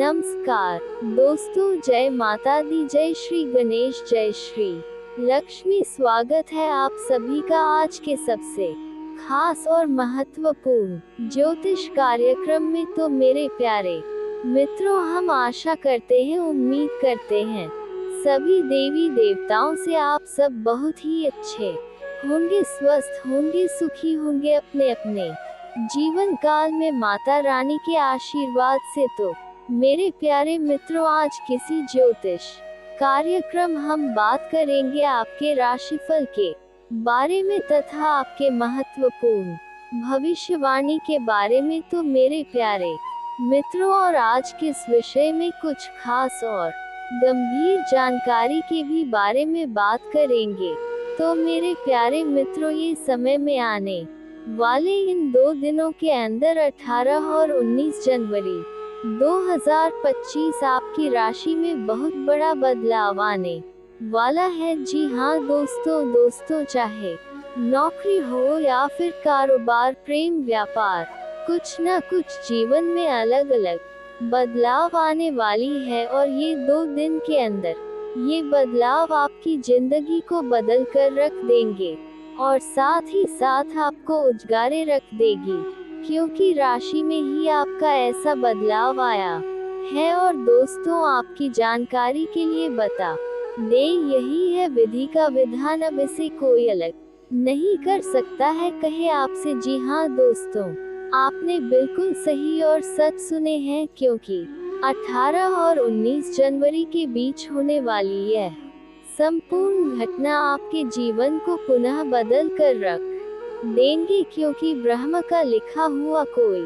नमस्कार दोस्तों, जय माता दी, जय श्री गणेश, जय श्री लक्ष्मी। स्वागत है आप सभी का आज के सबसे खास और महत्वपूर्ण ज्योतिष कार्यक्रम में। तो मेरे प्यारे मित्रों, हम आशा करते हैं, उम्मीद करते हैं सभी देवी देवताओं से आप सब बहुत ही अच्छे होंगे, स्वस्थ होंगे, सुखी होंगे अपने अपने जीवन काल में माता रानी के आशीर्वाद से। तो मेरे प्यारे मित्रों, आज किसी ज्योतिष कार्यक्रम हम बात करेंगे आपके राशिफल के बारे में तथा आपके महत्वपूर्ण भविष्यवाणी के बारे में। तो मेरे प्यारे मित्रों, और आज के इस विषय में कुछ खास और गंभीर जानकारी के भी बारे में बात करेंगे। तो मेरे प्यारे मित्रों, ये समय में आने वाले इन 2 दिनों के अंदर 18 और 19 जनवरी 2025 आपकी राशि में बहुत बड़ा बदलाव आने वाला है। जी हाँ दोस्तों, चाहे नौकरी हो या फिर कारोबार, प्रेम, व्यापार, कुछ न कुछ जीवन में अलग अलग बदलाव आने वाली है। और ये 2 दिन के अंदर ये बदलाव आपकी जिंदगी को बदल कर रख देंगे और साथ ही साथ आपको उजागरे रख देगी, क्योंकि राशि में ही आपका ऐसा बदलाव आया है। और दोस्तों, आपकी जानकारी के लिए बता दे, यही है विधि का विधान, अब इसे कोई अलग नहीं कर सकता है, कहे आपसे। जी हाँ दोस्तों, आपने बिल्कुल सही और सच सुने हैं, क्योंकि 18 और 19 जनवरी के बीच होने वाली है संपूर्ण घटना आपके जीवन को पुनः बदल कर रख देंगे, क्योंकि ब्रह्म का लिखा हुआ कोई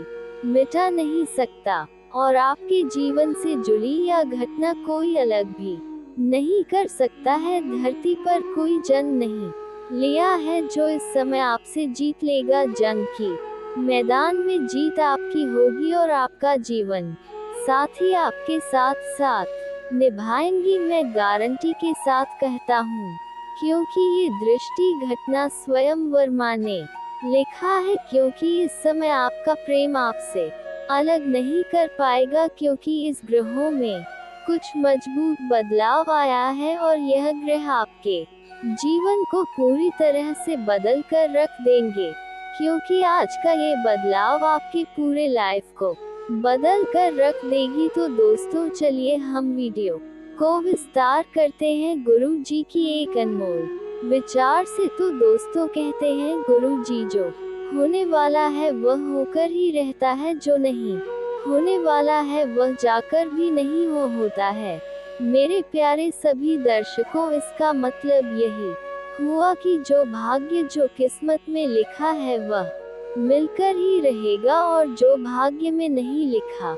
मिटा नहीं सकता और आपके जीवन से जुड़ी यह घटना कोई अलग भी नहीं कर सकता है। धरती पर कोई जंग नहीं लिया है जो इस समय आपसे जीत लेगा। जंग की मैदान में जीत आपकी होगी और आपका जीवन साथी आपके साथ साथ निभाएंगी, मैं गारंटी के साथ कहता हूँ, क्योंकि ये दृष्टि घटना स्वयं वर्मा ने लिखा है। क्योंकि इस समय आपका प्रेम आपसे अलग नहीं कर पाएगा, क्योंकि इस ग्रहों में कुछ मजबूत बदलाव आया है और यह ग्रह आपके जीवन को पूरी तरह से बदल कर रख देंगे, क्योंकि आज का ये बदलाव आपके पूरे लाइफ को बदल कर रख देगी। तो दोस्तों, चलिए हम वीडियो को विस्तार करते हैं गुरु जी की एक अनमोल विचार से। तो दोस्तों, कहते हैं गुरु जी, जो होने वाला है वह होकर ही रहता है, जो नहीं होने वाला है वह जाकर भी नहीं होता है। मेरे प्यारे सभी दर्शकों, इसका मतलब यही हुआ कि जो भाग्य, जो किस्मत में लिखा है वह मिलकर ही रहेगा, और जो भाग्य में नहीं लिखा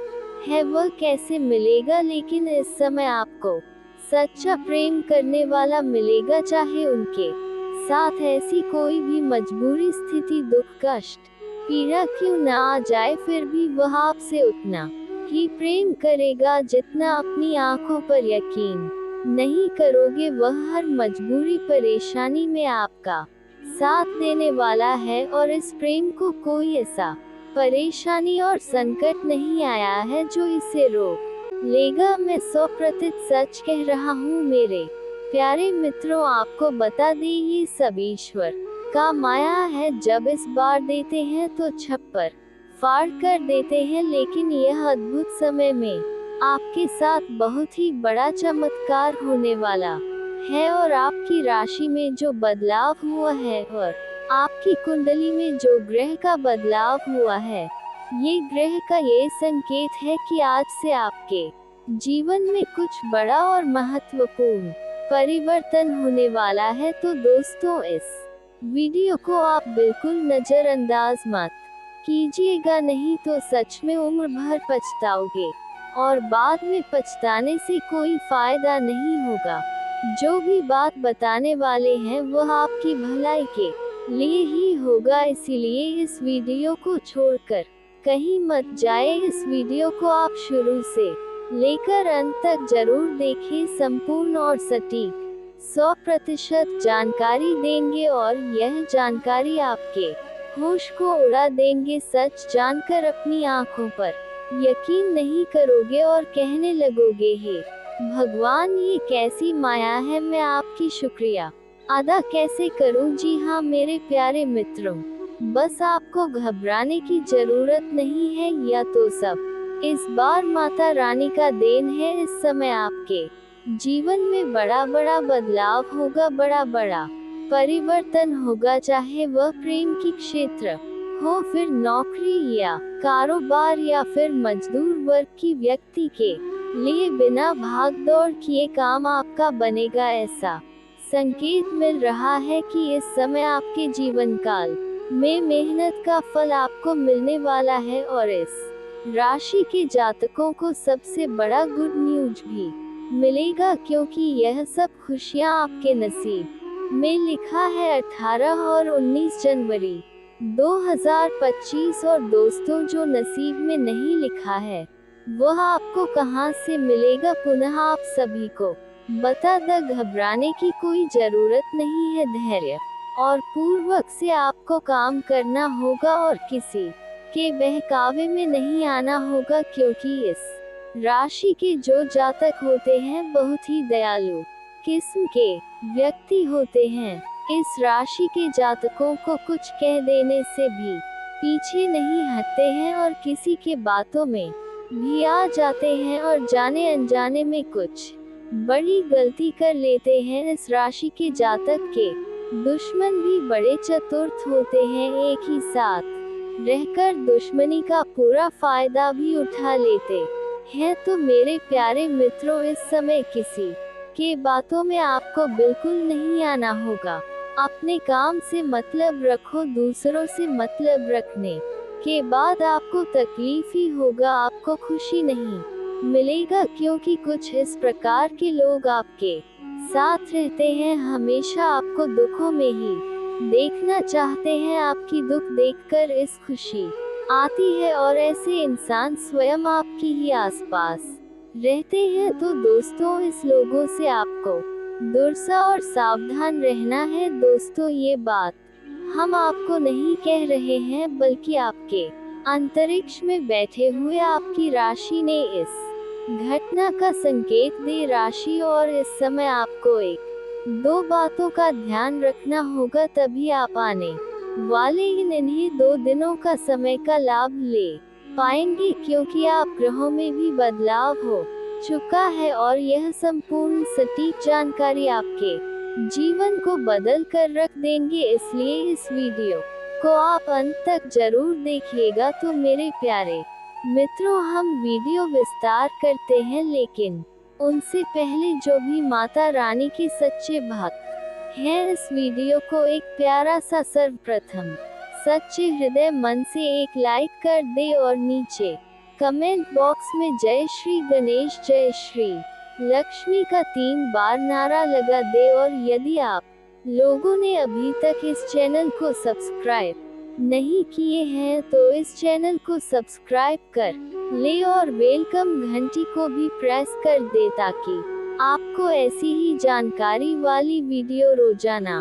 है वह कैसे मिलेगा। लेकिन इस समय आपको सच्चा प्रेम करने वाला मिलेगा, चाहे उनके साथ ऐसी कोई भी मजबूरी, स्थिति, दुख, कष्ट, पीड़ा क्यों ना आ जाए, फिर भी वह आपसे उतना ही प्रेम करेगा जितना अपनी आंखों पर यकीन नहीं करोगे। वह हर मजबूरी, परेशानी में आपका साथ देने वाला है, और इस प्रेम को कोई ऐसा परेशानी और संकट नहीं आया है जो इसे रोक लेगा। मैं 100% सच कह रहा हूँ मेरे प्यारे मित्रों। आपको बता दें, ये सब ईश्वर का माया है। जब इस बार देते हैं तो छप्पर फाड़ कर देते हैं, लेकिन यह अद्भुत समय में आपके साथ बहुत ही बड़ा चमत्कार होने वाला है। और आपकी राशि में जो बदलाव हुआ है और आपकी कुंडली में जो ग्रह का बदलाव हुआ है, ये ग्रह का ये संकेत है कि आज से आपके जीवन में कुछ बड़ा और महत्वपूर्ण परिवर्तन होने वाला है। तो दोस्तों, इस वीडियो को आप बिल्कुल नजरअंदाज मत कीजिएगा, नहीं तो सच में उम्र भर पछताओगे और बाद में पछताने से कोई फायदा नहीं होगा। जो भी बात बताने वाले हैं वह आपकी भलाई के लिए ही होगा, इसीलिए इस वीडियो को छोड़कर कहीं मत जाए। इस वीडियो को आप शुरू से लेकर अंत तक जरूर देखें। संपूर्ण और सटीक 100% जानकारी देंगे, और यह जानकारी आपके होश को उड़ा देंगे। सच जानकर अपनी आंखों पर यकीन नहीं करोगे और कहने लगोगे, हे भगवान, ये कैसी माया है, मैं आपकी शुक्रिया अदा कैसे करूं। जी हाँ मेरे प्यारे मित्रों, बस आपको घबराने की जरूरत नहीं है, या तो सब इस बार माता रानी का देन है। इस समय आपके जीवन में बड़ा बड़ा बदलाव होगा, बड़ा बड़ा परिवर्तन होगा, चाहे वह प्रेम की क्षेत्र हो, फिर नौकरी या कारोबार, या फिर मजदूर वर्ग की व्यक्ति के लिए बिना भाग दौड़ किए काम आपका बनेगा। ऐसा संकेत मिल रहा है कि इस समय आपके जीवन काल में मेहनत का फल आपको मिलने वाला है, और इस राशि के जातकों को सबसे बड़ा गुड न्यूज भी मिलेगा, क्योंकि यह सब खुशियां आपके नसीब में लिखा है। 18 और 19 जनवरी 2025। और दोस्तों, जो नसीब में नहीं लिखा है वह आपको कहां से मिलेगा, पुनः आप सभी को बता द घबराने की कोई जरूरत नहीं है। धैर्य और पूर्वक से आपको काम करना होगा और किसी के बहकावे में नहीं आना होगा, क्योंकि इस राशि के जो जातक होते हैं बहुत ही दयालु किस्म के व्यक्ति होते हैं। इस राशि के जातकों को कुछ कह देने से भी पीछे नहीं हटते हैं और किसी के बातों में भी आ जाते हैं और जाने अनजाने में कुछ बड़ी गलती कर लेते हैं। इस राशि के जातक के दुश्मन भी बड़े चतुर होते हैं, एक ही साथ रहकर दुश्मनी का पूरा फायदा भी उठा लेते हैं। तो मेरे प्यारे मित्रों, इस समय किसी के बातों में आपको बिल्कुल नहीं आना होगा। अपने काम से मतलब रखो, दूसरों से मतलब रखने के बाद आपको तकलीफ ही होगा, आपको खुशी नहीं मिलेगा, क्योंकि कुछ इस प्रकार के लोग आपके साथ रहते हैं, हमेशा आपको दुखों में ही देखना चाहते हैं। आपकी दुख देखकर इस खुशी आती है, और ऐसे इंसान स्वयं आपकी ही आसपास रहते हैं। तो दोस्तों, इस लोगों से आपको दूरसा और सावधान रहना है। दोस्तों, ये बात हम आपको नहीं कह रहे हैं, बल्कि आपके अंतरिक्ष में बैठे हुए आपकी राशि ने इस घटना का संकेत दे राशि, और इस समय आपको एक दो बातों का ध्यान रखना होगा, तभी आप आने वाले इन्हीं 2 दिनों का समय का लाभ ले पाएंगे, क्योंकि आप ग्रहों में भी बदलाव हो चुका है, और यह संपूर्ण सटीक जानकारी आपके जीवन को बदल कर रख देंगे। इसलिए इस वीडियो को आप अंत तक जरूर देखिएगा। तो मेरे प्यारे मित्रों, हम वीडियो विस्तार करते हैं, लेकिन उनसे पहले जो भी माता रानी के सच्चे भक्त हैं, इस वीडियो को एक प्यारा सा सर्वप्रथम सच्चे हृदय मन से एक लाइक कर दे, और नीचे कमेंट बॉक्स में जय श्री गणेश, जय श्री लक्ष्मी का 3 बार नारा लगा दे। और यदि आप लोगों ने अभी तक इस चैनल को सब्सक्राइब नहीं किए हैं, तो इस चैनल को सब्सक्राइब कर ले और वेलकम घंटी को भी प्रेस कर दे, ताकि आपको ऐसी ही जानकारी वाली वीडियो रोजाना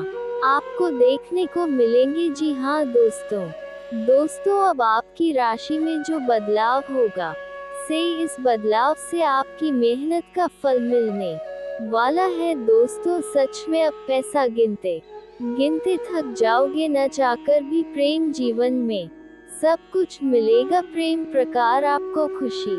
आपको देखने को मिलेंगे। जी हाँ दोस्तों, अब आपकी राशि में जो बदलाव होगा, इस बदलाव से आपकी मेहनत का फल मिलने वाला है। दोस्तों, सच में अब पैसा गिनते थक जाओगे, न चाहकर भी प्रेम जीवन में सब कुछ मिलेगा। प्रेम प्रकार आपको खुशी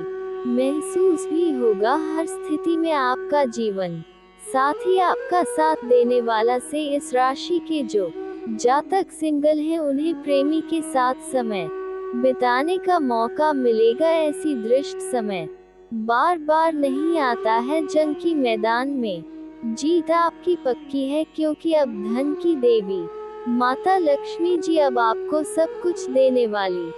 महसूस भी होगा, हर स्थिति में आपका जीवन साथ ही आपका साथ देने वाला। से इस राशि के जो जातक सिंगल हैं, उन्हें प्रेमी के साथ समय बिताने का मौका मिलेगा। ऐसी दृष्ट समय बार बार नहीं आता है। जंग की मैदान में जीत आपकी पक्की है, क्योंकि अब धन की देवी माता लक्ष्मी जी अब आपको सब कुछ देने वाली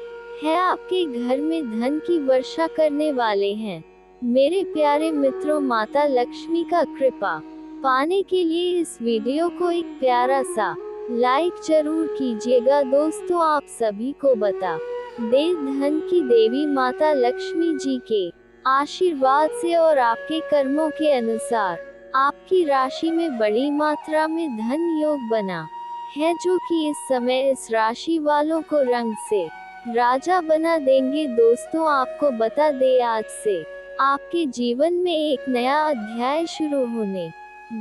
है, आपके घर में धन की वर्षा करने वाले हैं। मेरे प्यारे मित्रों, माता लक्ष्मी का कृपा पाने के लिए इस वीडियो को एक प्यारा सा लाइक जरूर कीजिएगा। दोस्तों, आप सभी को बता दे, धन की देवी माता लक्ष्मी जी के आशीर्वाद से और आपके कर्मों के अनुसार आपकी राशि में बड़ी मात्रा में धन योग बना है, जो कि इस समय इस राशि वालों को रंग से राजा बना देंगे दोस्तों। आपको बता दे, आज से आपके जीवन में एक नया अध्याय शुरू होने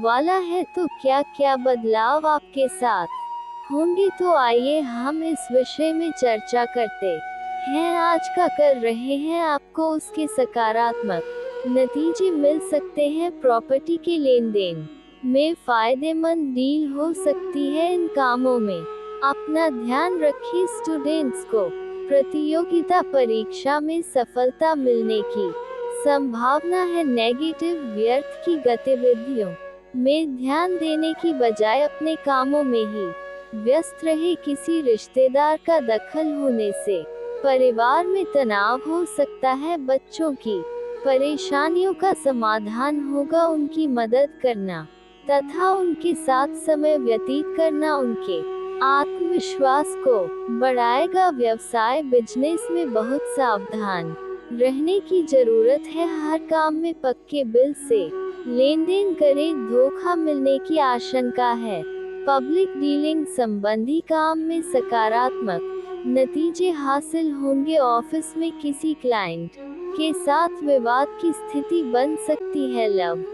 वाला है। तो क्या क्या बदलाव आपके साथ होंगे, तो आइए हम इस विषय में चर्चा करते हैं। आज का कर रहे हैं आपको उसके सकारात्मक नतीजे मिल सकते हैं। प्रॉपर्टी के लेन देन में फायदेमंद डील हो सकती है। इन कामों में अपना ध्यान रखिए। स्टूडेंट्स को प्रतियोगिता परीक्षा में सफलता मिलने की संभावना है। नेगेटिव व्यर्थ की गतिविधियों में ध्यान देने की बजाय अपने कामों में ही व्यस्त रहे। किसी रिश्तेदार का दखल होने से परिवार में तनाव हो सकता है। बच्चों की परेशानियों का समाधान होगा। उनकी मदद करना तथा उनके साथ समय व्यतीत करना उनके आत्मविश्वास को बढ़ाएगा। व्यवसाय बिजनेस में बहुत सावधान रहने की जरूरत है। हर काम में पक्के बिल से लेन देन करें, धोखा मिलने की आशंका है। पब्लिक डीलिंग संबंधी काम में सकारात्मक नतीजे हासिल होंगे। ऑफिस में किसी क्लाइंट के साथ विवाद की स्थिति बन सकती है। लव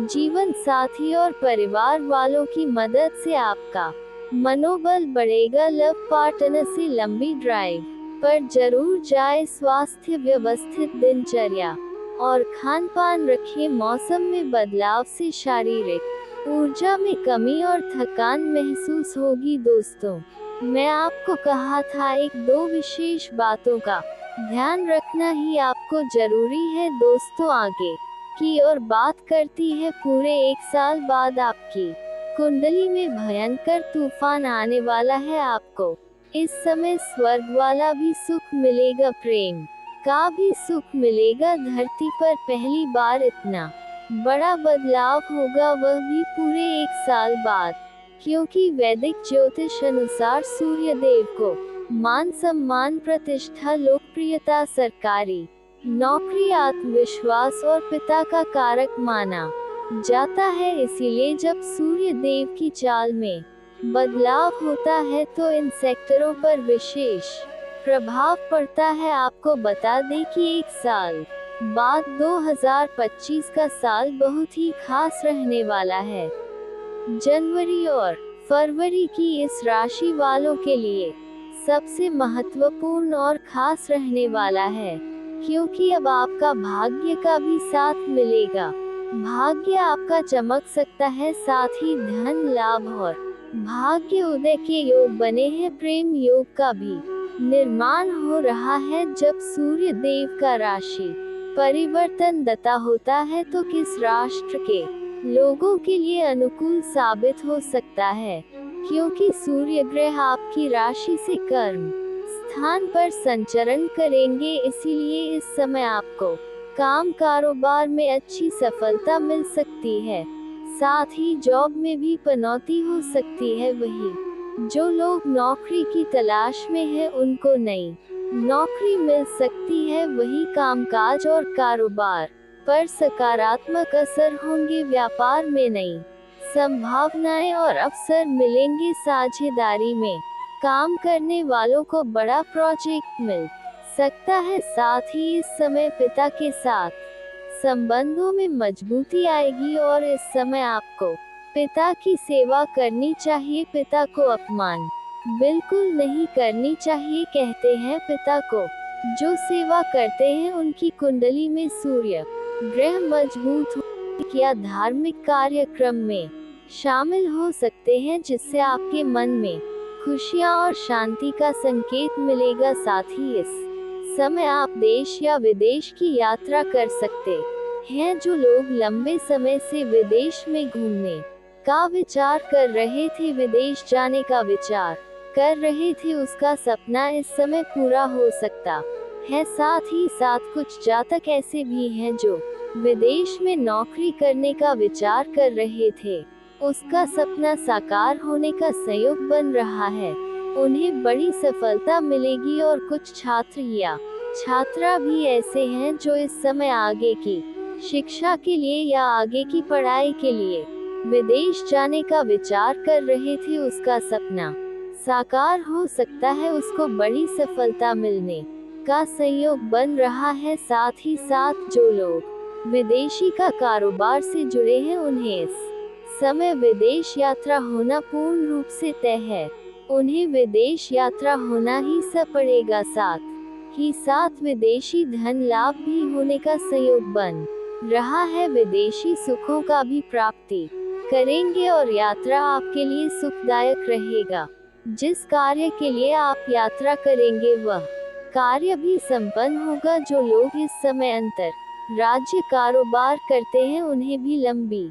जीवन साथी और परिवार वालों की मदद से आपका मनोबल बढ़ेगा। लव पार्टनर से लंबी ड्राइव पर जरूर जाए। स्वास्थ्य व्यवस्थित दिनचर्या और खान पान रखिए। मौसम में बदलाव से शारीरिक ऊर्जा में कमी और थकान महसूस होगी। दोस्तों, मैं आपको कहा था एक दो विशेष बातों का ध्यान रखना ही आपको जरूरी है। दोस्तों, आगे की और बात करती है। पूरे 1 साल बाद आपकी कुंडली में भयंकर तूफान आने वाला है। आपको इस समय स्वर्ग वाला भी सुख मिलेगा, प्रेम का भी सुख मिलेगा। धरती पर पहली बार इतना बड़ा बदलाव होगा, वह भी पूरे 1 साल बाद, क्योंकि वैदिक ज्योतिष अनुसार सूर्य देव को मान सम्मान, प्रतिष्ठा, लोकप्रियता, सरकारी नौकरी, आत्मविश्वास और पिता का कारक माना जाता है। इसीलिए जब सूर्य देव की चाल में बदलाव होता है तो इन सेक्टरों पर विशेष प्रभाव पड़ता है। आपको बता दें कि 1 साल बाद 2025 का साल बहुत ही खास रहने वाला है। जनवरी और फरवरी की इस राशि वालों के लिए सबसे महत्वपूर्ण और खास रहने वाला है, क्योंकि अब आपका भाग्य का भी साथ मिलेगा। भाग्य आपका चमक सकता है, साथ ही धन लाभ और भाग्य उदय के योग बने हैं। प्रेम योग का भी निर्माण हो रहा है। जब सूर्य देव का राशि परिवर्तन दता होता है तो किस राष्ट्र के लोगों के लिए अनुकूल साबित हो सकता है, क्योंकि सूर्य ग्रह आपकी राशि से कर्म स्थान पर संचरण करेंगे। इसीलिए इस समय आपको काम कारोबार में अच्छी सफलता मिल सकती है, साथ ही जॉब में भी पनौती हो सकती है। वही जो लोग नौकरी की तलाश में है उनको नई नौकरी मिल सकती है। वही कामकाज और कारोबार पर सकारात्मक असर होंगे। व्यापार में नई संभावनाएं और अवसर मिलेंगे। साझेदारी में काम करने वालों को बड़ा प्रोजेक्ट मिल सकता है। साथ ही इस समय पिता के साथ संबंधों में मजबूती आएगी और इस समय आपको पिता की सेवा करनी चाहिए। पिता को अपमान बिल्कुल नहीं करनी चाहिए। कहते हैं पिता को जो सेवा करते हैं उनकी कुंडली में सूर्य ग्रह मजबूत हो या धार्मिक कार्यक्रम में शामिल हो सकते हैं, जिससे आपके मन में खुशियां और शांति का संकेत मिलेगा। साथ ही इस समय आप देश या विदेश की यात्रा कर सकते हैं। जो लोग लंबे समय से विदेश में घूमने का विचार कर रहे थे, विदेश जाने का विचार कर रहे थे, उसका सपना इस समय पूरा हो सकता है। साथ ही साथ कुछ जातक ऐसे भी हैं जो विदेश में नौकरी करने का विचार कर रहे थे, उसका सपना साकार होने का संयोग बन रहा है। उन्हें बड़ी सफलता मिलेगी। और कुछ छात्र या छात्रा भी ऐसे हैं जो इस समय आगे की शिक्षा के लिए या आगे की पढ़ाई के लिए विदेश जाने का विचार कर रहे थे, उसका सपना साकार हो सकता है, उसको बड़ी सफलता मिलने का संयोग बन रहा है। साथ ही साथ जो लोग विदेशी का कारोबार से जुड़े हैं, उन्हें इस समय विदेश यात्रा होना पूर्ण रूप से तय है। उन्हें विदेश यात्रा होना ही पड़ेगा। साथ ही साथ विदेशी धन लाभ भी होने का संयोग बन रहा है। विदेशी सुखों का भी प्राप्ति करेंगे और यात्रा आपके लिए सुखदायक रहेगा। जिस कार्य के लिए आप यात्रा करेंगे वह कार्य भी संपन्न होगा। जो लोग इस समय अंतर राज्य कारोबार करते हैं, उन्हें भी लंबी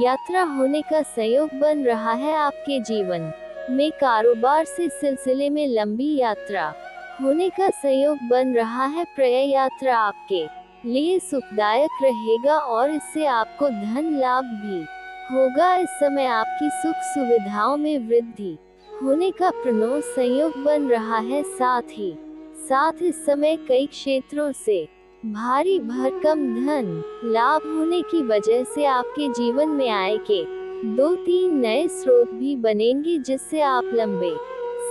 यात्रा होने का संयोग बन रहा है। आपके जीवन में कारोबार से सिलसिले में लंबी यात्रा होने का संयोग बन रहा है। प्रिय यात्रा आपके लिए सुखदायक रहेगा और इससे आपको धन लाभ भी होगा। इस समय आपकी सुख सुविधाओं में वृद्धि होने का प्रणव संयोग बन रहा है। साथ ही साथ इस समय कई क्षेत्रों से भारी भरकम धन लाभ होने की वजह से आपके जीवन में आय के 2-3 नए स्रोत भी बनेंगे, जिससे आप लंबे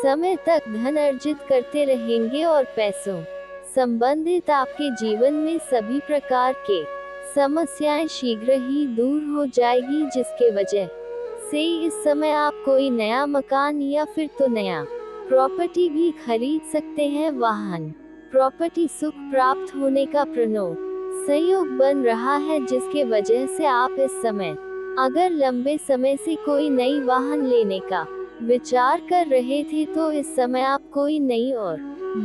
समय तक धन अर्जित करते रहेंगे और पैसों संबंधित आपके जीवन में सभी प्रकार के समस्याएं शीघ्र ही दूर हो जाएगी, जिसके वजह से इस समय आप कोई नया मकान या फिर तो नया प्रॉपर्टी भी खरीद सकते हैं। वाहन प्रॉपर्टी सुख प्राप्त होने का प्रणव संयोग बन रहा है, जिसके वजह से आप इस समय अगर लंबे समय से कोई नई वाहन लेने का विचार कर रहे थे, तो इस समय आप कोई नई और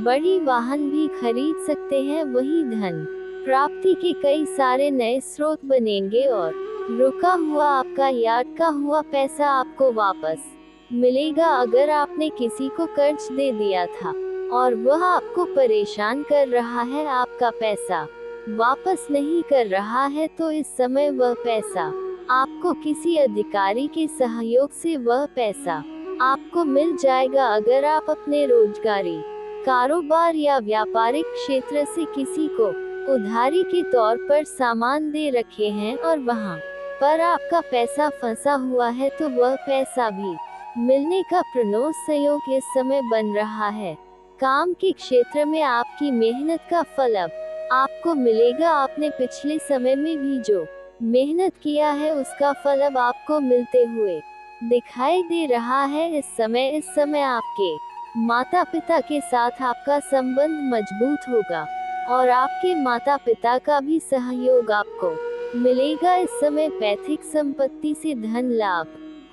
बड़ी वाहन भी खरीद सकते हैं। वही धन प्राप्ति के कई सारे नए स्रोत बनेंगे और रुका हुआ आपका या अटका हुआ पैसा आपको वापस मिलेगा। अगर आपने किसी को कर्ज दे दिया था और वह आपको परेशान कर रहा है, आपका पैसा वापस नहीं कर रहा है, तो इस समय वह पैसा आपको किसी अधिकारी के सहयोग से वह पैसा आपको मिल जाएगा। अगर आप अपने रोजगारी कारोबार या व्यापारिक क्षेत्र से किसी को उधारी के तौर पर सामान दे रखे हैं और वहां पर आपका पैसा फंसा हुआ है, तो वह पैसा भी मिलने का प्रणव संयोग इस समय बन रहा है। काम के क्षेत्र में आपकी मेहनत का फल अब आपको मिलेगा। आपने पिछले समय में भी जो मेहनत किया है, उसका फल अब आपको मिलते हुए दिखाई दे रहा है। इस समय आपके माता पिता के साथ आपका संबंध मजबूत होगा और आपके माता पिता का भी सहयोग आपको मिलेगा। इस समय पैतृक संपत्ति से धन लाभ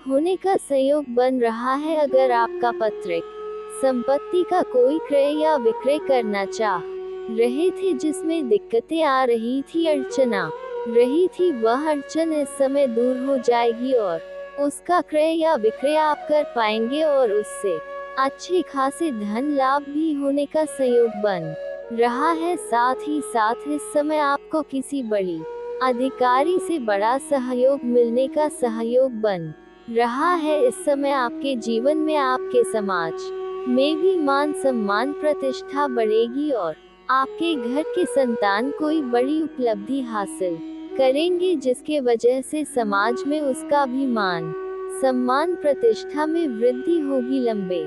होने का संयोग बन रहा है। अगर आपका पैतृक संपत्ति का कोई क्रय या विक्रय करना चाह रहे थे, जिसमें दिक्कतें आ रही थी, अड़चना रही थी, वह अड़चन इस समय दूर हो जाएगी और उसका क्रय या विक्रय आप कर पाएंगे और उससे अच्छे खासे धन लाभ भी होने का संयोग बन रहा है। साथ ही साथ इस समय आपको किसी बड़ी अधिकारी से बड़ा सहयोग मिलने का सहयोग बन रहा है। इस समय आपके जीवन में आपके समाज में भी मान सम्मान प्रतिष्ठा बढ़ेगी और आपके घर के संतान कोई बड़ी उपलब्धि हासिल करेंगे, जिसके वजह से समाज में उसका भी मान सम्मान प्रतिष्ठा में वृद्धि होगी। लंबे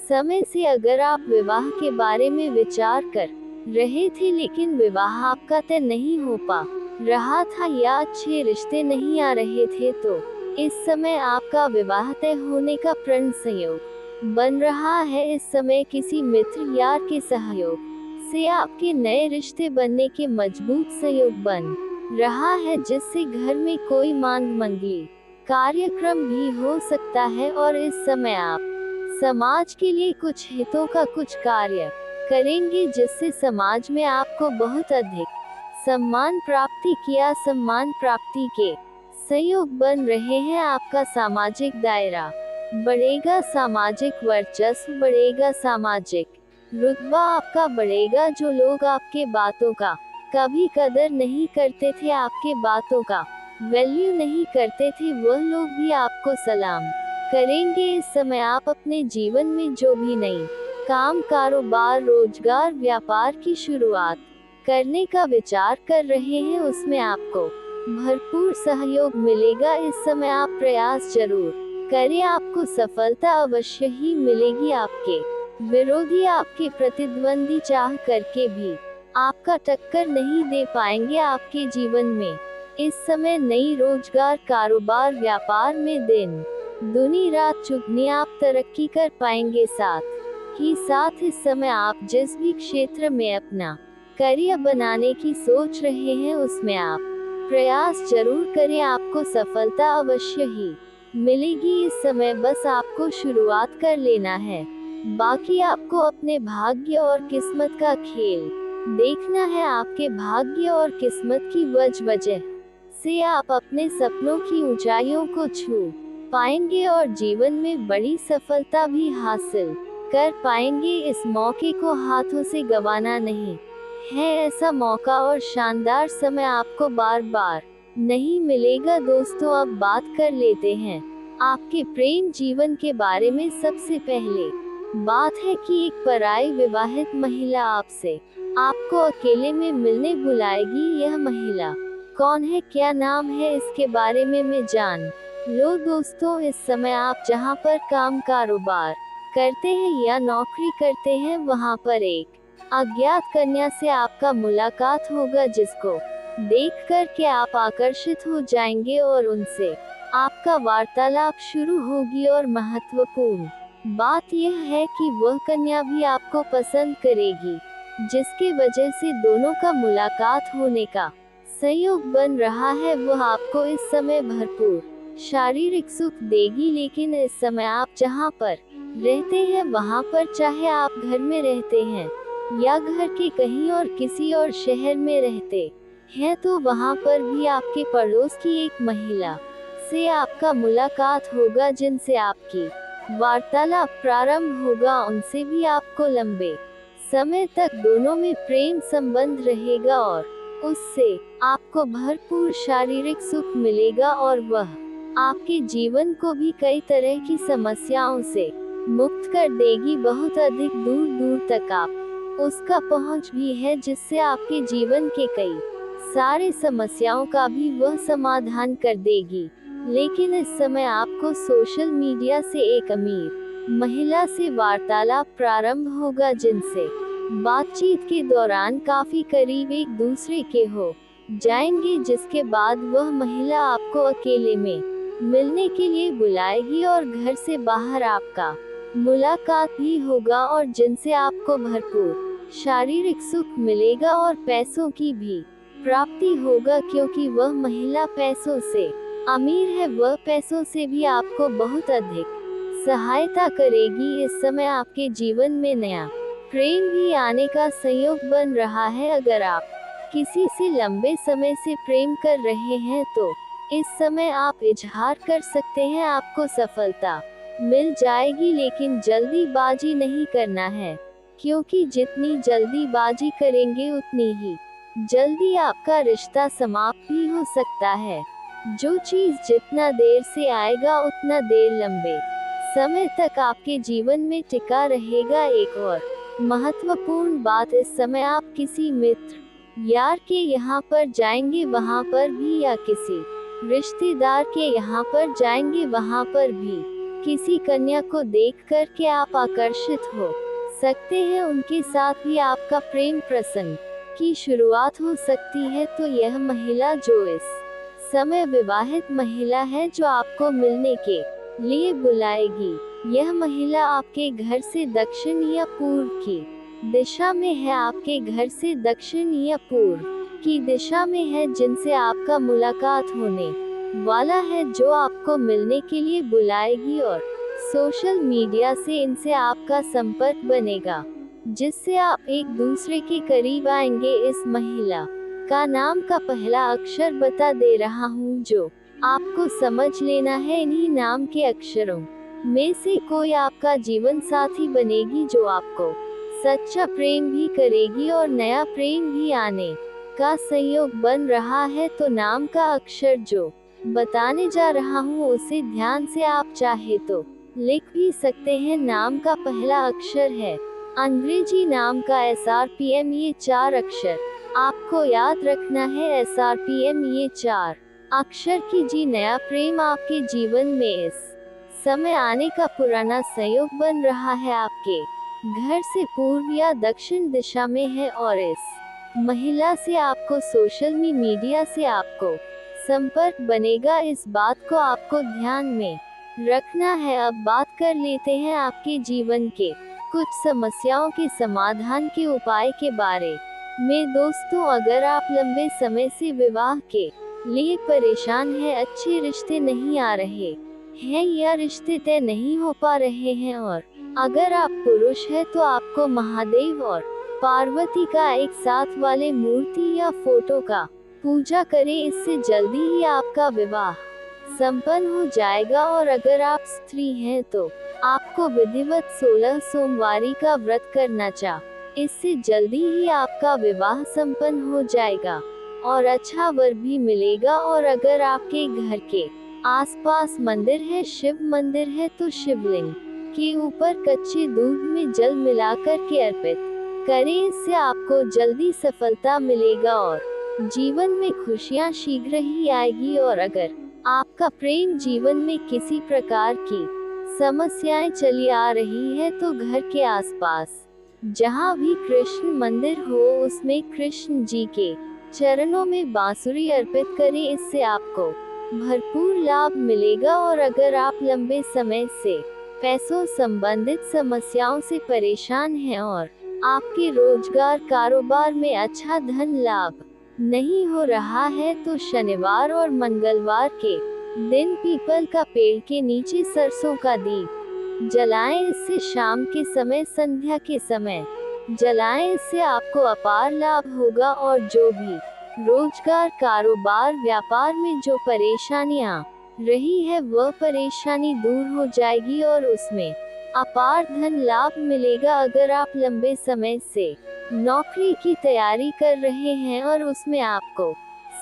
समय से अगर आप विवाह के बारे में विचार कर रहे थे, लेकिन विवाह आपका तय नहीं हो पा रहा था या अच्छे रिश्ते नहीं आ रहे थे, तो इस समय आपका विवाह तय होने का प्रण संयोग बन रहा है। इस समय किसी मित्र यार के सहयोग से आपके नए रिश्ते बनने के मजबूत संयोग बन रहा है, जिससे घर में कोई मांग मंगली कार्यक्रम भी हो सकता है और इस समय आप समाज के लिए कुछ हितों का कुछ कार्य करेंगे, जिससे समाज में आपको बहुत अधिक सम्मान प्राप्ति के संयोग बन रहे हैं। आपका सामाजिक दायरा बढ़ेगा, सामाजिक वर्चस्व बढ़ेगा, सामाजिक रुतबा आपका बढ़ेगा। जो लोग आपके बातों का कभी कदर नहीं करते थे, आपके बातों का वैल्यू नहीं करते थे, वह लोग भी आपको सलाम करेंगे। इस समय आप अपने जीवन में जो भी नई काम कारोबार रोजगार व्यापार की शुरुआत करने का विचार कर रहे हैं, उसमें आपको भरपूर सहयोग मिलेगा। इस समय आप प्रयास जरूर करें, आपको सफलता अवश्य ही मिलेगी। आपके विरोधी आपके प्रतिद्वंदी चाह करके भी आपका टक्कर नहीं दे पाएंगे। आपके जीवन में इस समय नई रोजगार, कारोबार, व्यापार में दिन दुनी रात चुगनी आप तरक्की कर पाएंगे। साथ ही साथ इस समय आप जिस भी क्षेत्र में अपना करियर बनाने की सोच रहे हैं उसमें आप प्रयास जरूर करें, आपको सफलता अवश्य ही मिलेगी। इस समय बस आपको शुरुआत कर लेना है, बाकी आपको अपने भाग्य और किस्मत का खेल देखना है। आपके भाग्य और किस्मत की वजह से आप अपने सपनों की ऊंचाइयों को छू पाएंगे और जीवन में बड़ी सफलता भी हासिल कर पाएंगे। इस मौके को हाथों से गंवाना नहीं है, ऐसा मौका और शानदार समय आपको बार बार नहीं मिलेगा। दोस्तों, अब बात कर लेते हैं आपके प्रेम जीवन के बारे में। सबसे पहले बात है कि एक पराई विवाहित महिला आपसे आपको अकेले में मिलने बुलाएगी। यह महिला कौन है, क्या नाम है, इसके बारे में मैं जान लो। दोस्तों, इस समय आप जहां पर काम कारोबार करते हैं या नौकरी करते हैं वहां पर एक अज्ञात कन्या से आपका मुलाकात होगा, जिसको देख कर के आप आकर्षित हो जाएंगे और उनसे आपका वार्तालाप शुरू होगी। और महत्वपूर्ण बात यह है कि वह कन्या भी आपको पसंद करेगी, जिसके वजह से दोनों का मुलाकात होने का संयोग बन रहा है। वह आपको इस समय भरपूर शारीरिक सुख देगी। लेकिन इस समय आप जहां पर रहते हैं वहां पर, चाहे आप घर में रहते हैं या घर के कहीं और किसी और शहर में रहते हैं, तो वहां पर भी आपके पड़ोस की एक महिला से आपका मुलाकात होगा, जिनसे आपकी वार्तालाप प्रारंभ होगा। उनसे भी आपको लंबे समय तक दोनों में प्रेम संबंध रहेगा और उससे आपको भरपूर शारीरिक सुख मिलेगा और वह आपके जीवन को भी कई तरह की समस्याओं से मुक्त कर देगी। बहुत अधिक दूर दूर तक आप उसका पहुंच भी है, जिससे आपके जीवन के कई सारे समस्याओं का भी वह समाधान कर देगी। लेकिन इस समय आपको सोशल मीडिया से एक अमीर महिला से वार्तालाप प्रारंभ होगा, जिनसे बातचीत के दौरान काफी करीब एक दूसरे के हो जाएंगे, जिसके बाद वह महिला आपको अकेले में मिलने के लिए बुलाएगी और घर से बाहर आपका मुलाकात भी होगा और जिनसे आपको भरपूर शारीरिक सुख मिलेगा और पैसों की भी प्राप्ति होगा, क्योंकि वह महिला पैसों से अमीर है। वह पैसों से भी आपको बहुत अधिक सहायता करेगी। इस समय आपके जीवन में नया प्रेम भी आने का संयोग बन रहा है। अगर आप किसी से लंबे समय से प्रेम कर रहे हैं तो इस समय आप इजहार कर सकते हैं, आपको सफलता मिल जाएगी। लेकिन जल्दीबाजी नहीं करना है, क्योंकि जितनी जल्दीबाजी करेंगे उतनी ही जल्दी आपका रिश्ता समाप्त भी हो सकता है। जो चीज जितना देर से आएगा उतना देर लंबे समय तक आपके जीवन में टिका रहेगा। एक और महत्वपूर्ण बात, इस समय आप किसी मित्र यार के यहाँ पर जाएंगे वहाँ पर भी, या किसी रिश्तेदार के यहाँ पर जाएंगे वहाँ पर भी किसी कन्या को देख कर के आप आकर्षित हो सकते हैं। उनके साथ भी आपका प्रेम प्रसंग की शुरुआत हो सकती है। तो यह महिला जो इस समय विवाहित महिला है, जो आपको मिलने के लिए बुलाएगी, यह महिला आपके घर से दक्षिण या पूर्व की दिशा में है। आपके घर से दक्षिण या पूर्व की दिशा में है, जिनसे आपका मुलाकात होने वाला है, जो आपको मिलने के लिए बुलाएगी और सोशल मीडिया से इनसे आपका संपर्क बनेगा, जिससे आप एक दूसरे के करीब आएंगे। इस महिला का नाम का पहला अक्षर बता दे रहा हूँ, जो आपको समझ लेना है। इन्हीं नाम के अक्षरों में से कोई आपका जीवन साथी बनेगी, जो आपको सच्चा प्रेम भी करेगी और नया प्रेम भी आने का संयोग बन रहा है। तो नाम का अक्षर जो बताने जा रहा हूँ उसे ध्यान से आप चाहे तो लिख भी सकते हैं। नाम का पहला अक्षर है अंग्रेजी नाम का SRPM। ये 4 अक्षर आपको याद रखना है। SRPM ये 4 अक्षर कीजिए। नया प्रेम आपके जीवन में इस समय आने का पुराना संयोग बन रहा है आपके घर से पूर्व या दक्षिण दिशा में है, और इस महिला से आपको सोशल मीडिया से आपको संपर्क बनेगा। इस बात को आपको ध्यान में रखना है। अब बात कर लेते हैं आपके जीवन के कुछ समस्याओं के समाधान के उपाय के बारे में। दोस्तों, अगर आप लंबे समय से विवाह के लिए परेशान हैं, अच्छे रिश्ते नहीं आ रहे हैं या रिश्ते तय नहीं हो पा रहे हैं, और अगर आप पुरुष हैं तो आपको महादेव और पार्वती का एक साथ वाले मूर्ति या फोटो का पूजा करें। इससे जल्दी ही आपका विवाह संपन्न हो जाएगा। और अगर आप स्त्री हैं तो आपको विधिवत 16 सोमवारी का व्रत करना चाहिए। इससे जल्दी ही आपका विवाह संपन्न हो जाएगा और अच्छा वर भी मिलेगा। और अगर आपके घर के आसपास मंदिर है, शिव मंदिर है, तो शिवलिंग के ऊपर कच्चे दूध में जल मिलाकर के अर्पित करें। इससे आपको जल्दी सफलता मिलेगा और जीवन में खुशियां शीघ्र ही आएगी। और अगर आपका प्रेम जीवन में किसी प्रकार की समस्याएं चली आ रही है तो घर के आसपास जहां भी कृष्ण मंदिर हो उसमें कृष्ण जी के चरणों में बांसुरी अर्पित करें। इससे आपको भरपूर लाभ मिलेगा। और अगर आप लंबे समय से पैसों संबंधित समस्याओं से परेशान हैं और आपके रोजगार कारोबार में अच्छा धन लाभ नहीं हो रहा है, तो शनिवार और मंगलवार के दिन पीपल का पेड़ के नीचे सरसों का दीप जलाएं। इससे शाम के समय, संध्या के समय जलाएं। इससे आपको अपार लाभ होगा और जो भी रोजगार कारोबार व्यापार में जो परेशानियां रही है वह परेशानी दूर हो जाएगी और उसमें अपार धन लाभ मिलेगा। अगर आप लंबे समय से नौकरी की तैयारी कर रहे हैं और उसमें आपको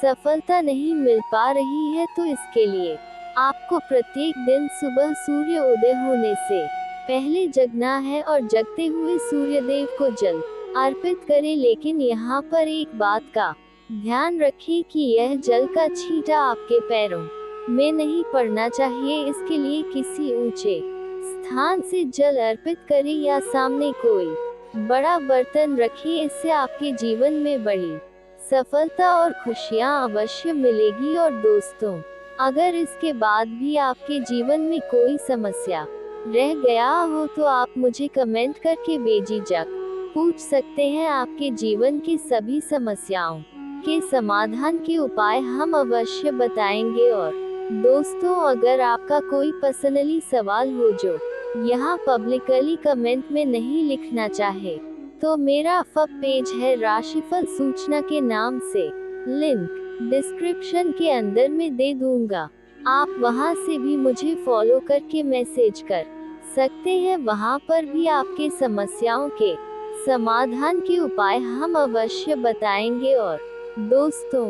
सफलता नहीं मिल पा रही है, तो इसके लिए आपको प्रत्येक दिन सुबह सूर्य उदय होने से पहले जगना है और जगते हुए सूर्य देव को जल अर्पित करें। लेकिन यहाँ पर एक बात का ध्यान रखें कि यह जल का छींटा आपके पैरों में नहीं पड़ना चाहिए। इसके लिए किसी ऊंचे स्थान से जल अर्पित करें या सामने कोई बड़ा बर्तन रखिए। इससे आपके जीवन में बड़ी सफलता और खुशियां अवश्य मिलेगी। और दोस्तों, अगर इसके बाद भी आपके जीवन में कोई समस्या रह गया हो तो आप मुझे कमेंट करके बेझिझक पूछ सकते हैं। आपके जीवन की सभी समस्याओं के समाधान के उपाय हम अवश्य बताएंगे। और दोस्तों, अगर आपका कोई पर्सनली सवाल हो जो यहाँ पब्लिकली कमेंट में नहीं लिखना चाहे, तो मेरा पेज है राशिफल सूचना के नाम से, लिंक डिस्क्रिप्शन के अंदर में दे दूंगा। आप वहां से भी मुझे फॉलो करके मैसेज कर सकते हैं। वहां पर भी आपके समस्याओं के समाधान के उपाय हम अवश्य बताएंगे। और दोस्तों,